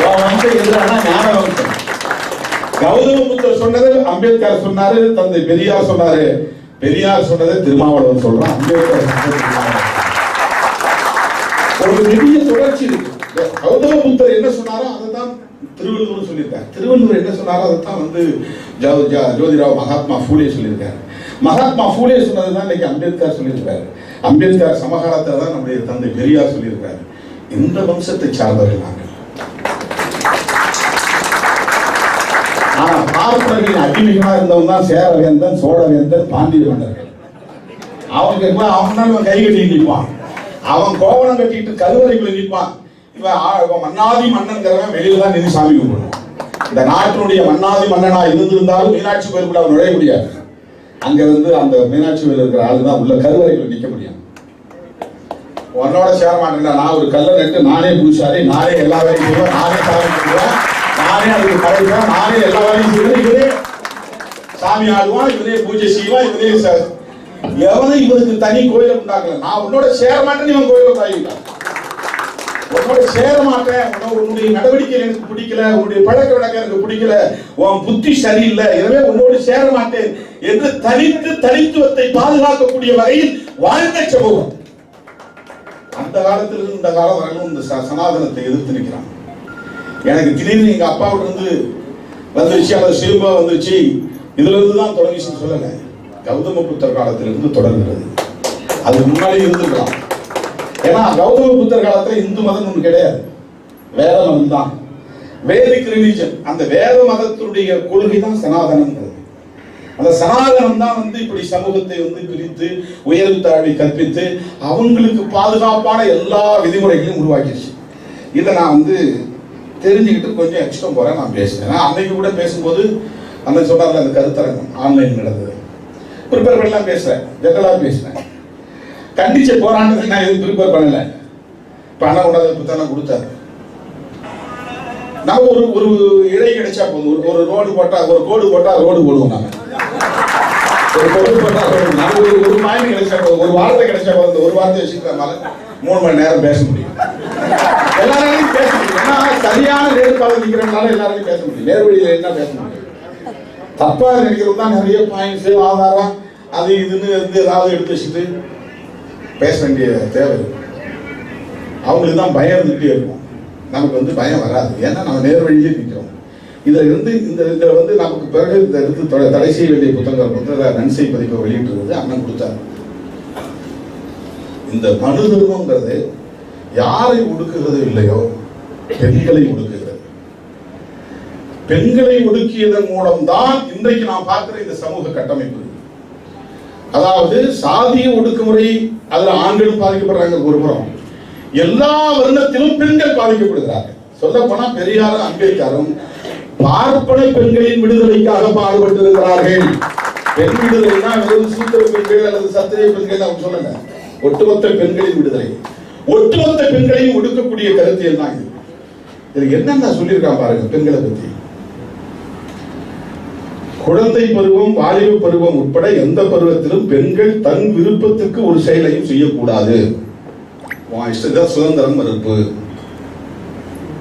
ஞான வம்சம். கௌதம புத்தர் சொன்னது அம்பேத்கர் சொன்னாரு, தந்தை பெரியார் சொன்னாரு. பெரியார் சொன்னதை திருமாவளவன் சொல்றான், அம்பேத்கர் ஒரு பெரிய தொடர்ச்சி இருக்கு. கௌதம புத்தர் என்ன சொன்னாரோ அதைத்தான் திருவள்ளுவர் சொல்லியிருக்காரு. திருவள்ளுவர் என்ன சொன்னாரோ அதைத்தான் வந்து ஜோதிராவ் மகாத்மா பூலே சொல்லியிருக்காரு. மகாத்மா பூலே சொன்னதுதான் இன்னைக்கு அம்பேத்கர் சொல்லியிருக்காரு. அம்பேத்கர் சமகாலத்தில் தான் நம்முடைய தந்தை பெரியார் சொல்லியிருக்காரு. இந்த வம்சத்தை சார்ந்தவர்கள் நாங்கள். ஆனா பார்ப்பனர்களின் அடிமைகளா இருந்தவங்க தான் சேரவேந்தன், சோழவேந்தன், பாண்டிய மன்னர்கள். அவன் கை கட்டி நிற்பான், அவன் கோவணம் கட்டிட்டு கருவறைக்குள்ள நிற்பான். இவன் மன்னாதி மன்னன்கிறவன் வெளியில தான் நின்று சாமி கும்பிடணும். இந்த நாட்டினுடைய மன்னாதி மன்னனா இருந்திருந்தாலும் மீனாட்சி கோயிலுக்குள்ள அவன் நுழைய முடியாது. அங்க வந்து அந்த மீனாட்சி கோயில் இருக்கிற ஆளு தான் உள்ள கருவறைக்குள்ள நிற்க முடியும். உன்னோட சேர மாட்டேன், நான் ஒரு கல்லை நட்டு நானே பூசாரி, நானே எல்லா வேலையும் செய்வேன், நானே சாமி கும்பிடுவேன், நானே அதுக்கு படைப்பேன், நானே எல்லா வேலையும் செய்வேன், இவரே சாமி ஆடுவான், இவரே பூஜை செய்வான், இவரே எவனும் இவனுக்கு தனி கோயிலை உண்டாக்கல. நான் உன்னோட சேர மாட்டேன்னு இவன் கோயிலை உண்டாக்கிட்டான். உன்னோட சேர மாட்டேன், உன்னுடைய நடவடிக்கை எனக்கு பிடிக்கல, உன்னுடைய பழக்க வழக்கம் எனக்கு பிடிக்கல, உன் புத்தி சரியில்லை, எனவே உன்னோடு சேர மாட்டேன் என்று தனித்துவத்தை பாதுகாக்கக்கூடிய வகையில் வாழ்ந்த சமூகம். அந்த காலத்திலிருந்து இந்த காலம் வரணும் இந்த சனாதனத்தை எதிர்த்து நிற்கிறான். எனக்கு திடீர்னு எங்க அப்பாவிட்ட இருந்து வந்துருச்சு, அல்லது சிறுபா வந்துருச்சு, இதுல இருந்து தான் தொடங்கிச்சுன்னு சொல்லல. கௌதம புத்தர் காலத்திலிருந்து தொடர்கிறது. அதுக்கு முன்னாடி இருந்துக்கலாம். ஏன்னா கௌதம புத்தர் காலத்துல இந்து மதம் ஒன்று கிடையாது, வேத மதம் தான், வேதிக் ரிலிஜன். அந்த வேத மதத்துடைய கொள்கை தான் சனாதனம். அந்த சனாதனம் தான் வந்து இப்படி சமூகத்தை வந்து பிரித்து உயர்வு தாழ்வை கற்பித்து அவங்களுக்கு பாதுகாப்பான எல்லா விதிமுறைகளையும் உருவாக்கிடுச்சு. இதை நான் வந்து தெரிஞ்சுக்கிட்டு கொஞ்சம் எக்ஸ்ட்ரா போறேன். நான் பேசுறேன். அன்னைக்கு கூட பேசும்போது அன்னைக்கு சொன்னார்ல அந்த கருத்தரங்கம் ஆன்லைன் நடந்தது, ப்ரிப்பேர் பண்ணலாம் பேசுறேன், ஜெனரலா பேசுறேன். கண்டிச்ச போராட்டத்துக்கு நான் எதுவும் ப்ரிப்பேர் பண்ணல. பணம் உடனே புத்தகம் கொடுத்தாரு. நம்ம ஒரு இழை கிடைச்சா போதும், ஒரு ரோடு போட்டா, ஒரு கோடு போட்டா ரோடு போடுவோம். நாம ஒரு கோடு போட்டா ஒரு மாயம் கிடைச்சா போதும், ஒரு வார்த்தை கிடைச்சா போதும். ஒரு வார்த்தை வச்சுக்கிறதுனால 3 மணி நேரம் பேச முடியும். எல்லாராலையும் பேச முடியும். ஏன்னா சரியான நேர்காணல் நிற்கிறதுனால எல்லாராலையும் பேச முடியும். நேர்வழியில் என்ன பேச முடியும்? தப்பா நினைக்கிறது தான் நிறைய பாயிண்ட்ஸ், ஆதாரம், அது இதுன்னு இருந்து ஏதாவது எடுத்து வச்சுட்டு பேச வேண்டிய தேவை. அவங்களுக்கு தான் பயம் இருந்துகிட்டே இருக்கும். நமக்கு வந்து பயம் வராது. ஏன்னா நம்ம நேர்வழியிலே நிற்கிறோம். இதில் இருந்து இதில் வந்து நமக்கு பிறகு இந்த எடுத்து தடை செய்ய வேண்டிய புத்தகம் வந்து நன்சை பதிப்பை வெளியிட்டுறது அண்ணன் கொடுத்தாரு. இந்த மனு தர்மங்கிறது யாரை ஒடுக்குகிறது இல்லையோ பெண்களை ஒடுக்குகிறது. பெண்களை ஒடுக்கியதன் மூலம்தான் இன்றைக்கு நாம் பார்க்கிற இந்த சமூக கட்டமைப்பு. அதாவது சாதிய ஒடுக்குமுறை, அதுல ஆண்களும் பாதிக்கப்படுறாங்க ஒரு புறம், எல்லா வருணத்திலும் பெண்கள் பாதிக்கப்படுகிறார்கள். சொல்ல போனா பெரியாரும் அம்பேத்கரும் பார்ப்பன பெண்களின் விடுதலைக்காக பாடுபட்டிருக்கிறார்கள். பெண் விடுதலைனா வெறும் சூத்திர பெண்கள் அல்லது சத்திரிய பெண்கள் அவங்க சொல்லல, ஒட்டுமொத்த பெண்களின் விடுதலை, ஒட்டுமொத்த பெண்களையும் ஒடுக்கக்கூடிய கருத்தியல் தான் இது. இதுக்கு என்னென்ன சொல்லியிருக்கான் பாருங்க பெண்களை பத்தி. குழந்தை பருவம், வாலிப பருவம் உட்பட எந்த பருவத்திலும் பெண்கள் தன் விருப்பத்துக்கு ஒரு செயலையும் செய்யக்கூடாது. சுதந்திரம் மறுப்பு,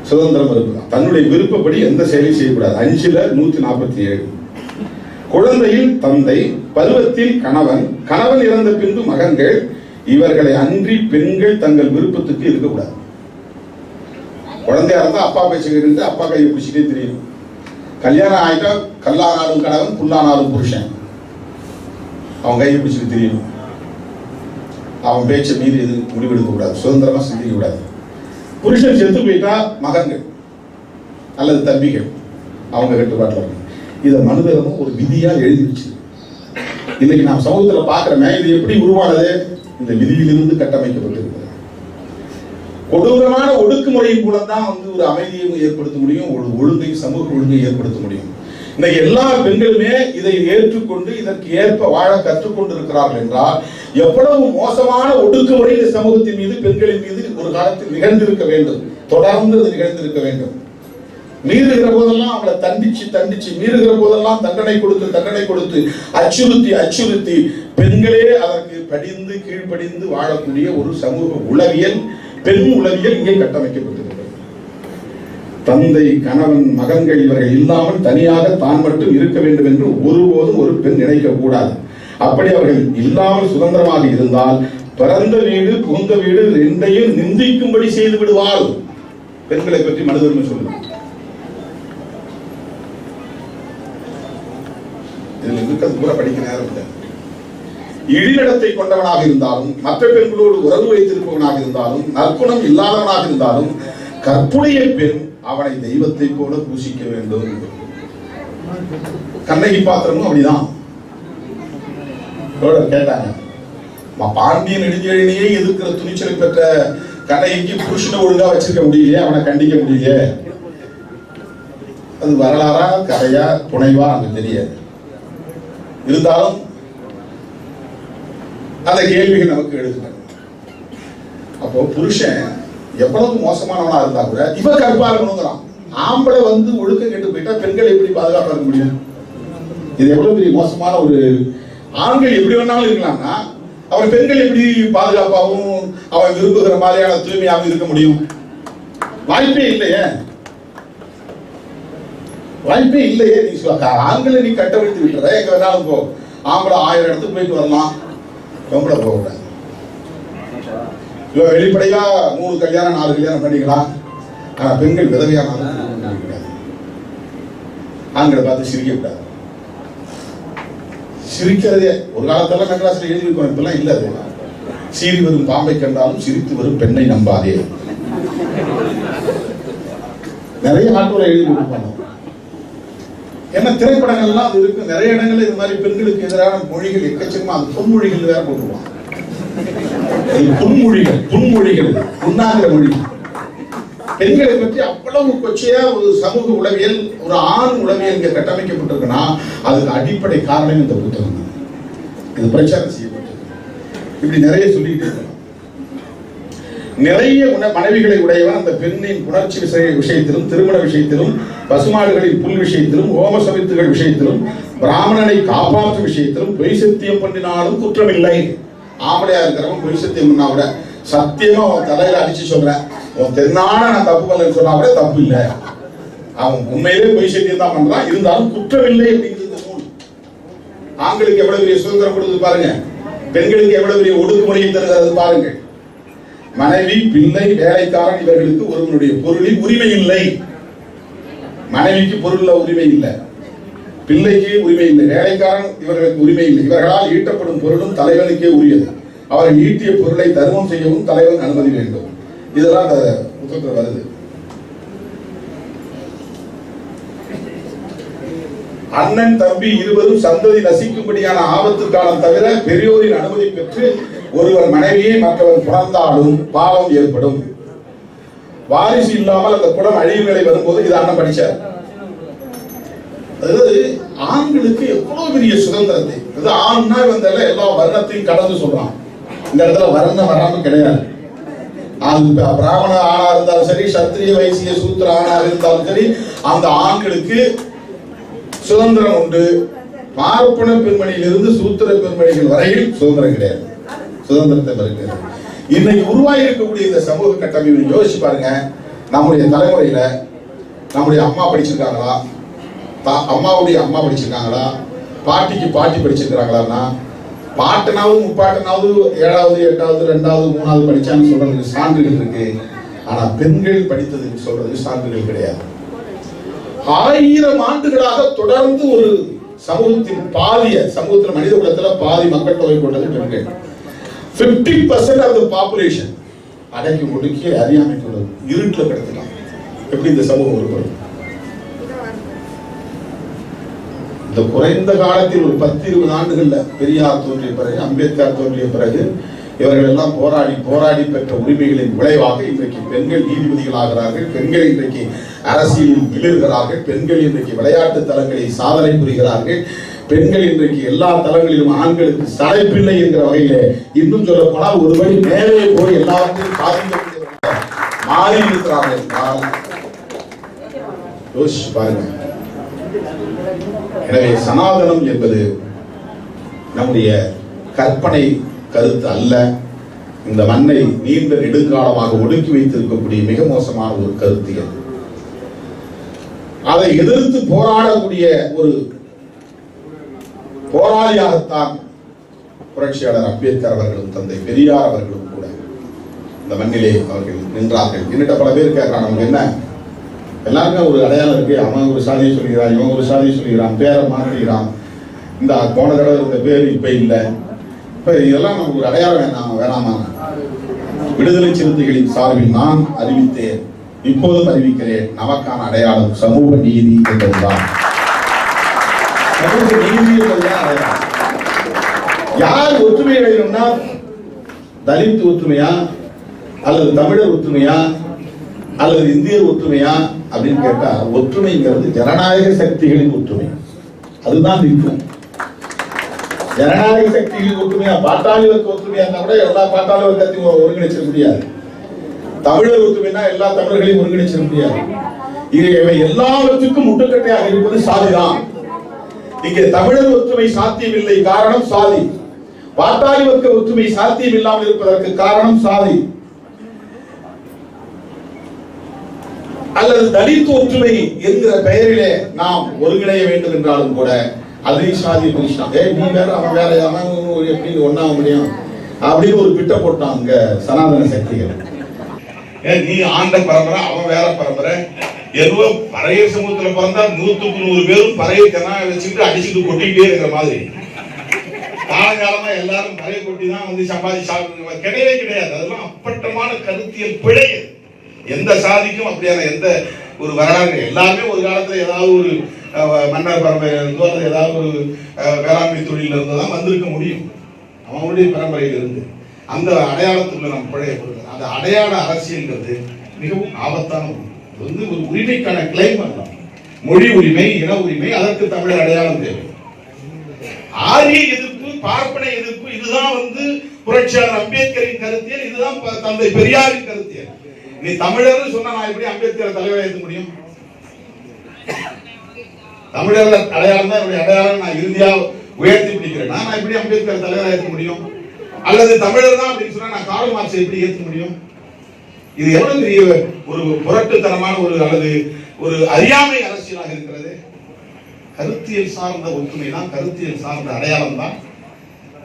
சுதந்திரம் மறுப்பு, தன்னுடைய விருப்பப்படி எந்த செயலையும் செய்யக்கூடாது. 5/147. குழந்தையில் தந்தை, பருவத்தில் கணவன், கணவன் இறந்த பின்பு மகன்கள், இவர்களை அன்றி பெண்கள் தங்கள் விருப்பத்துக்கு இருக்கக்கூடாது. குழந்தையா இருந்தா அப்பா பேச்சுக்கிட்டு அப்பா கையை பிடிச்சிட்டே தெரியும். கல்யாணம் ஆயிட்டா கல்லானாலும் கணவன், புல்லானாலும் புருஷன், அவன் கையை பிடிச்சிட்டு தெரியணும். அவன் பேச்சை மீறி எது முடிவெடுக்க கூடாது, சுதந்திரமா சிந்திக்க கூடாது. புருஷன் செத்து போயிட்டா மகன்கள் அல்லது தம்பிகள் அவங்க கட்டுப்பாட்டில் இருக்கு. இதை மனுதர்மம் ஒரு விதியா எழுதிடுச்சு. இன்னைக்கு நாம் சமூகத்தில் பார்க்கிறோமே, இது எப்படி உருவானது? இந்த விதியிலிருந்து கட்டமைக்கப்பட்டிருக்கிறது. கொடூரமான ஒடுக்குமுறையின் மூலம் தான் ஒரு அமைதியை ஏற்படுத்த முடியும், ஒரு ஒழுங்கை, சமூக ஒழுங்கை ஏற்படுத்த முடியும். இன்னைக்கு எல்லா பெண்களுமே இதை ஏற்றுக்கொண்டு இதற்கு ஏற்ப வாழ கற்றுக்கொண்டு இருக்கிறார்கள் என்றால் எவ்வளவு மோசமான ஒடுக்குமுறை இந்த சமூகத்தின் மீது, பெண்களின் மீது ஒரு காலத்தில் நிகழ்ந்திருக்க வேண்டும், தொடர்ந்து அது நிகழ்ந்திருக்க வேண்டும். மீறுகிற போதெல்லாம் அவங்களை தண்டிச்சு மீறுகிற போதெல்லாம் தண்டனை கொடுத்து அச்சுறுத்தி பெண்களே அதற்கு படிந்து கீழ்ப்படிந்து வாழக்கூடிய ஒரு சமூக உளவியல், பெண் உளவியல் இங்கே கட்டமைக்கப்பட்டிருக்கிறது. தந்தை, கணவன், மகன்கள் இவர்கள் இல்லாமல் தனியாக தான் மட்டும் இருக்க வேண்டும் என்று ஒருபோதும் ஒரு பெண் நினைக்க கூடாது. அப்படி அவர்கள் இல்லாமல் சுதந்திரமாக இருந்தால் பிறந்த வீடு புகுந்த வீடு ரெண்டையும் நிந்திக்கும்படி செய்து விடுவாள். பெண்களை பற்றி மனுதர்மம் சொல்லுங்க. இதில் இருக்கிறது கூட படிக்க நேரம் இல்லை. இழிநடத்தை கொண்டவனாக இருந்தாலும், மற்ற பெண்களோடு உறவு வைத்திருப்பவனாக இருந்தாலும், நற்குணம் இல்லாதவனாக இருந்தாலும், கற்புடைய பெண் அவனை தெய்வத்தை போல பூசிக்க வேண்டும். கண்ணகி பாத்திரமும் அப்படிதான். கேட்டாங்க, பாண்டியன் நெடுஞ்செழியனையே எதிர்க்கிற துணிச்சலை பெற்ற கண்ணகிக்கு புருஷனை ஒழுங்கா வச்சிருக்க முடியலையே, அவனை கண்டிக்க முடியலையே. அது வரலாறா கதையா புனைவா நமக்கு தெரியாது. இருந்தாலும் அந்த கேள்விகள் நமக்கு எழுதுறாங்க. அப்போ புருஷன் எவ்வளவு மோசமானவனா இருந்தா கூட இவ கற்பா இருக்கணுங்கிறான். ஆம்பளை ஒழுக்கம் கெட்டு போயிட்டா பெண்கள் எப்படி பாதுகாப்பா இருக்க முடியும்? இது எவ்வளவு பெரிய மோசமான ஒரு, ஆண்கள் எப்படி வேணாலும் இருக்கலாம்னா அவன் பெண்கள் எப்படி பாதுகாப்பாகவும் அவன் விரும்புகிற மாதிரியான தூய்மையாகவும் இருக்க முடியும்? வாய்ப்பே இல்லையே. நீ ஆண்களை நீ கட்டவிழ்த்து விட்டுற, எங்க வேணாலும் போ. ஆம்பளை 1000 இடத்துக்கு போயிட்டு வரலாம், பொம்பளை போக கூடாது. வெளிப்படையா 3 கல்யாணம் 4 கல்யாணம் பண்ணிக்கலாம். ஆனா பெண்கள் விதவையானாலும் கூடாது. ஆண்களை பார்த்து சிரிக்க கூடாது. சிரிக்கிறதே ஒரு காலத்துல மெட்ராஸ்ல எழுதி இருக்கோம், இப்பெல்லாம் இல்ல. அது சீறி வரும் பாம்பை கண்டாலும் சிரித்து வரும் பெண்ணை நம்பாதே. நிறைய நாட்டோட எழுதி கொடுப்பாங்க. ஏன்னா திரைப்படங்கள்லாம் அது இருக்கு. நிறைய இடங்கள்ல இது மாதிரி பெண்களுக்கு எதிரான மொழிகள் எக்கச்சக்கமா, அது பொன்மொழிகள் வேற போட்டுருவாங்க. புன்மொழிகள் புண்ணாகிற மொழி. பெண்களை பற்றி அவ்வளவு கொச்சையா ஒரு சமூக உளவியல், ஒரு ஆண் உளவியல் இங்க கட்டமைக்கப்பட்டிருக்குன்னா அதுக்கு அடிப்படை காரணம் இந்த புத்தகம் தான். இது பிரச்சாரம் செய்யப்பட்டது. இப்படி நிறைய சொல்லிட்டு இருக்கலாம். நிறைய மனைவிகளை உடையவன் அந்த பெண்ணின் புணர்ச்சி விஷயத்திலும், திருமண விஷயத்திலும், பசுமாடுகளின் புல் விஷயத்திலும், ஓம சமித்துகள் விஷயத்திலும், பிராமணனை காப்பாற்றும் விஷயத்திலும் பொய் சத்தியம் பண்ணினாலும் குற்றமில்லை. ஆம்பளையா இருக்கிறவன் பொய் சத்தியம் பண்ணா கூட சத்தியமா அவன் தலையில அடிச்சு சொல்றேன், உன் தென்னான நான் தப்பு பண்ணலன்னு சொன்னா கூட தப்பு இல்லை. அவன் உண்மையிலே பொய் சத்தியம் தான் பண்றான், இருந்தாலும் குற்றமில்லை அப்படிங்கிறது நூல். ஆண்களுக்கு எவ்வளவு பெரிய சுதந்திரம் கொடுத்து பாருங்க, பெண்களுக்கு எவ்வளவு பெரிய ஒடுக்குமுறையை தருகிறது பாருங்க. மனைவி, பிள்ளை, வேலைக்காரன் இவர்களுக்கு ஒருவனுடைய பொருளில் உரிமை இல்லை. மனைவிக்கு பொருள்ல உரிமை இல்லை, பிள்ளைக்கு உரிமை இல்லை, வேலைக்காரன் இவர்களுக்கு உரிமை இல்லை. இவர்களால் ஈட்டப்படும் பொருளும் தலைவனுக்கே உரியது. அவர்கள் ஈட்டிய பொருளை தர்மம் செய்யவும் தலைவன் அனுமதி வேண்டும். இதெல்லாம் அந்த புத்தகத்தில் வருது. அண்ணன் தம்பி இருவரும் சந்ததி நசிக்கும்படியான ஆபத்து காலம் தவிர பெரியோரின் அனுமதி பெற்று ஒருவர் மனைவியை மற்றவர் புணர்ந்தாலும் பாவம் ஏற்படும். வாரிசு இல்லாமல் அந்த குலம் அழியும் நிலை வரும்போது இது அண்ணன் படிச்சார். அதாவது ஆண்களுக்கு எவ்வளவு பெரிய சுதந்திரத்தை, ஆண்னா வந்தால எல்லா வர்ணத்தையும் கடந்து சொல்றான். இந்த இடத்துல வர்ணம் வராம கிடையாது. பிராமண ஆணா இருந்தாலும் சரி, சத்திரிய வைசிய சூத்திர ஆணா இருந்தாலும் சரி, அந்த ஆண்களுக்கு சுதந்திரம் உண்டு. பார்ப்பன பெண்மணியிலிருந்து சூத்திர பெண்மணிகள் வரையில் சுதந்திரம் கிடையாது. சுதந்திரத்தை மறுக்கிறது. இன்னைக்கு உருவாகி இருக்கக்கூடிய இந்த சமூக கட்டமைப்பை யோசிச்சு பாருங்க. நம்முடைய தலைமுறையில நம்முடைய அம்மா படிச்சிருக்காங்களா, அம்மாவுடைய அம்மா படிச்சிருக்காங்களா, பாட்டிக்கு பாட்டி படிச்சிருக்கிறாங்களா, பாட்டனாவது முப்பாட்டனாவது 7வது 8வது 2வது 3வது படிச்சான்னு சொல்றதுக்கு சான்றுகள் இருக்கு. ஆனா பெண்கள் படித்ததுக்கு சொல்றதுக்கு சான்றுகள் கிடையாது. 1000 ஆண்டுகளாக தொடர்ந்து ஒரு சமூகத்தின் பாதிய, சமூகத்தில் மனித குலத்துல பாதி மக்கள் தொகை கொண்டது பெண்கள். 50% ஆஃப் தி பாப்புலேஷன் அடக்கி ஒடுக்கி அறியாமை கொண்டது, இருட்டில் கிடக்கலாம். எப்படி இந்த சமூகம் உருப்படும்? இந்த குறைந்த காலத்தில் ஒரு 10-20 ஆண்டுகள்ல பெரியார் தோன்றிய பிறகு, அம்பேத்கர் தோன்றிய பிறகு இவர்கள் எல்லாம் போராடி பெற்ற உரிமைகளின் விளைவாக இன்றைக்கு பெண்கள் நீதிபதிகள் ஆகிறார்கள், பெண்கள் இன்றைக்கு அரசியலில் மிளிர்கிறார்கள், பெண்கள் இன்றைக்கு விளையாட்டு தளங்களில் சாதனை புரிகிறார்கள், பெண்கள் இன்றைக்கு எல்லா தளங்களிலும் ஆண்களுக்கு சளைப்பில்லை என்கிற வகையிலே, இன்னும் சொல்ல போனால் ஒருபடி மேலே போய் எல்லாத்தையும் சாதிக்கக்கூடியவர்கள் மாறி இருக்கிறார்கள் என்றால் யோசிச்சு பாருங்க. எனவே சனாதனம் என்பது நம்முடைய கற்பனை கருத்து அல்ல. இந்த மண்ணை நீண்ட நெடுங்காலமாக ஒடுக்கி வைத்திருக்கக்கூடிய மிக மோசமான ஒரு கருத்து. அதை எதிர்த்து போராடக்கூடிய ஒரு போராளியாகத்தான் புரட்சியாளர் அம்பேத்கர் அவர்களும் தந்தை பெரியார் அவர்களும் கூட இந்த மண்ணிலே அவர்கள் நின்றார்கள். என்னிட்ட பல பேர் கேட்கிறான், நமக்கு என்ன எல்லாருக்கும் ஒரு அடையாளம் இருக்கு, அவன் ஒரு சாதியை சொல்கிறான், இவன் ஒரு சாதியை சொல்கிறான், பேரை மாற்றுகிறான், இந்த போன தடவை இருந்த பேர் இப்ப இல்லை, இப்ப இதெல்லாம் நமக்கு ஒரு அடையாளம் வேணாமா? விடுதலை சிறுத்தைகளின் சார்பில் நான் அறிவித்தேன், இப்போதும் அறிவிக்கிறேன், நமக்கான அடையாளம் சமூக நீதி என்பதுதான். சமூக நீதி என்பதுதான் அடையாளம். யார் ஒற்றுமை வேணும்னா தலித் ஒற்றுமையா அல்லது தமிழர் ஒற்றுமையா அல்லது இந்தியர் ஒற்றுமையா அப்படின்னு கேட்டா, ஒற்றுமைங்கிறது ஜனநாயக சக்திகளின் ஒற்றுமை. அதுதான் நிற்கும். ஜனநாயக சக்திகளின் ஒற்றுமையா, பாட்டாளி வர்க்க ஒற்றுமையா இருந்தா கூட எல்லா பாட்டாளி வர்க்கத்தையும் ஒருங்கிணைச்சிட முடியாது. தமிழர் ஒற்றுமைனா எல்லா தமிழர்களையும் ஒருங்கிணைச்சிட முடியாது. இவை எல்லாவற்றுக்கும் முட்டுக்கட்டையாக இருப்பது சாதிதான். இங்கே தமிழர் ஒற்றுமை சாத்தியமில்லை, காரணம் சாதி. பாட்டாளி வர்க்க ஒற்றுமை சாத்தியம் இல்லாமல் இருப்பதற்கு காரணம் சாதி. அல்லது தலித் ஒற்றுமை என்கிற பெயரிலே நாம் ஒருங்கிணைய வேண்டும் என்றாலும் கூட அதை சாதி நீ வேற அவன் வேற எப்படி ஒண்ணாக முடியும் அப்படின்னு ஒரு பிட்ட போட்டான் அங்க சனாதன சக்திகள். நீ ஆண்ட பரம்பரை, அவன் வேற பரம்பரை, ஏதோ பறைய சமூகத்துல பிறந்தா 100-100 பேரும் பறைய ஜனநாயகம் வச்சுக்கிட்டு அடிச்சுட்டு கொட்டிக்கிட்டே இருக்கிற மாதிரி காலங்காலமா எல்லாரும் பறைய கொட்டி தான் வந்து சம்பாதிச்சு கிடையவே கிடையாது. அதெல்லாம் அப்பட்டமான கருத்தியல் பிழை. எந்த சாதிக்கும் அப்படியான எந்த ஒரு வரலாறு, எல்லாருமே ஒரு காலத்துல ஏதாவது ஒரு மன்னர் பரம்பரையில இருந்தோ அல்லது ஏதாவது ஒரு வேளாண்மை தொழில இருந்தோ தான் வந்திருக்க முடியும். அவங்களுடைய பரம்பரையில் இருந்து அந்த அடையாளத்துக்குள்ள நம்ம பழைய பொருள், அந்த அடையாள அரசியல்ங்கிறது மிகவும் ஆபத்தான வந்து ஒரு உரிமைக்கான கிளைம் பண்ணலாம். மொழி உரிமை, இன உரிமை, அதற்கு தமிழர் அடையாளம் தேவை. ஆரிய எதிர்ப்பு, பார்ப்பனை எதிர்ப்பு, இதுதான் வந்து புரட்சியாளர் அம்பேத்கரின் கருத்தியல், இதுதான் தந்தை பெரியாரின் கருத்தியல். நீ தமிழர் சொன்னா நான் எப்படி அம்பேத்கர் தலைவரை ஏற்க முடியும்? தமிழர் அடையாளம் தான் என்னுடைய அடையாளம், நான் இறுதியா உயர்த்தி பிடிக்கிறேன், நான் எப்படி அம்பேத்கர் தலைவரை ஏற்க முடியும்? அல்லது தமிழர் தான் அப்படின்னு சொன்னா நான் கார்ல் மார்க்ஸை எப்படி ஏற்க முடியும்? இது எவ்வளவு பெரிய ஒரு புரட்டுத்தனமான ஒரு அல்லது ஒரு அறியாமை அரசியலாக இருக்கிறது. கருத்தியல் சார்ந்த ஒற்றுமை தான், கருத்தியல் சார்ந்த அடையாளம் தான்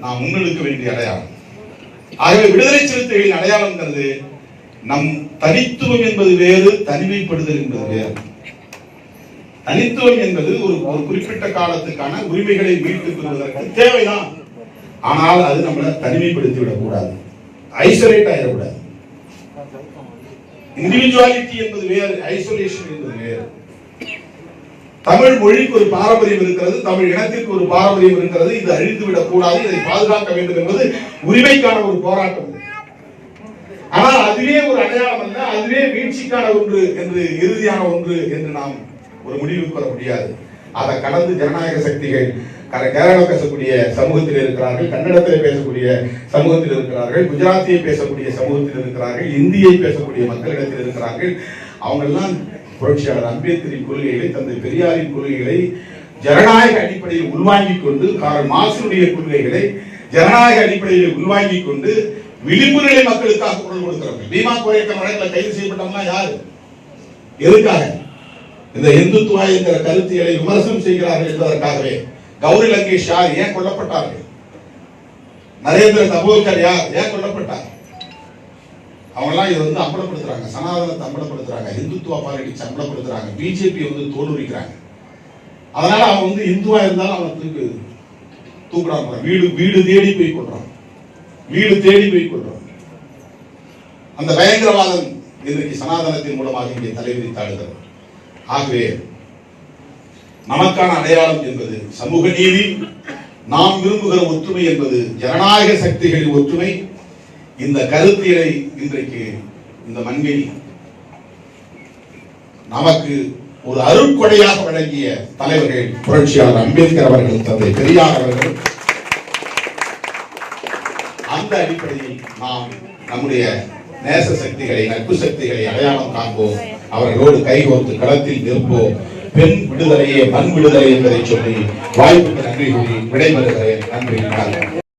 நாம் முன்னெடுக்க வேண்டிய அடையாளம். ஆகவே விடுதலை சிறுத்தைகளின் அடையாளம்ங்கிறது நம் தனித்துவம் என்பது வேறு, தனிமைப்படுதல் என்பது வேறு. தனித்துவம் என்பது ஒரு குறிப்பிட்ட காலத்துக்கான உரிமைகளை மீட்டுக் கொள்வதற்கு தேவைதான். ஆனால் அது நம்மளை தனிமைப்படுத்தி விடக்கூடாது, ஐசோலேட் ஆகிடக்கூடாது. இண்டிவிஜுவாலிட்டி என்பது வேறு, ஐசோலேஷன் என்பது வேறு. தமிழ் மொழிக்கு ஒரு பாரம்பரியம் இருக்கிறது, தமிழ் இனத்திற்கு ஒரு பாரம்பரியம் இருக்கிறது. இது அழிந்து விடக் கூடாது, இதை பாதுகாக்க வேண்டும் என்பது உரிமைக்கான ஒரு போராட்டம். ஆனால் அதுவே ஒரு அடையாளம் அல்ல, அதுவே வீழ்ச்சிக்கான ஒன்று என்று, இறுதியான ஒன்று என்று நாம் ஒரு முடிவுக்கு வர முடியாது. அதை கடந்து ஜனநாயக சக்திகள் கேரளா பேசக்கூடிய சமூகத்தில் இருக்கிறார்கள், கன்னடத்தில் பேசக்கூடிய சமூகத்தில் இருக்கிறார்கள், குஜராத்தியை பேசக்கூடிய சமூகத்தில் இருக்கிறார்கள், இந்தியை பேசக்கூடிய மக்களிடத்தில் இருக்கிறார்கள். அவங்க எல்லாம் புரட்சியாளர் அம்பேத்கரின் கொள்கைகளை, தந்தை பெரியாரின் கொள்கைகளை ஜனநாயக அடிப்படையில் உள்வாங்கிக் கொண்டு, கார்ல் மார்க்ஸுடைய கொள்கைகளை ஜனநாயக அடிப்படையில் உள்வாங்கிக் கொண்டு விளிம்பு நிலை மக்களுக்காக குரல் கொடுக்கிறார்கள். பீமா கோரேக்கர் வழக்கில் கைது செய்யப்பட்டவங்க யாரு? எதுக்காக? இந்த இந்துத்துவா என்கிற கருத்தியலை விமர்சனம் செய்கிறார்கள் என்பதற்காகவே. கௌரி லங்கேஷ் யார், ஏன் கொல்லப்பட்டார்கள்? நரேந்திர தபோல்கர் யார், ஏன் கொல்லப்பட்டார்? அவங்க எல்லாம் இது வந்து அம்பலப்படுத்துறாங்க, சனாதனத்தை அம்பலப்படுத்துறாங்க, இந்துத்துவா பாலிடிக்ஸ் அம்பலப்படுத்துறாங்க, பிஜேபி வந்து தோலுரிக்கிறாங்க. அதனால அவன் வந்து இந்துவா இருந்தாலும் அவன் தூக்குறாங்க, வீடு தேடி போய் கொள்றான், வீடு தேடி போய் கொள்றான். அந்த பயங்கரவாதம் இன்றைக்கு சனாதனத்தின் மூலமாக இங்கே தலைவிரித்தாடுகிறது. ஆகவே நமக்கான அடையாளம் என்பது சமூக நீதி, நாம் விரும்புகிற ஒற்றுமை என்பது ஜனநாயக சக்திகளின் ஒற்றுமை. இந்த கருத்தியலை இன்றைக்கு இந்த மண்ணில் நமக்கு ஒரு அருட்கொடையாக வழங்கிய தலைவர்கள் புரட்சியாளர் அம்பேத்கர் அவர்கள், தந்தை பெரியார் அவர்கள். அந்த அடிப்படையில் நாம் நம்முடைய நேச சக்திகளை, நட்பு சக்திகளை அடையாளம் காண்போம், அவர்களோடு கைகோர்த்து களத்தில் நிற்போம். பெண் விடுதலையே மண் விடுதலை என்பதை சொல்லி வாய்ப்புக்கு நன்றி கூறி விடைபெறுகிறேன். நன்றி.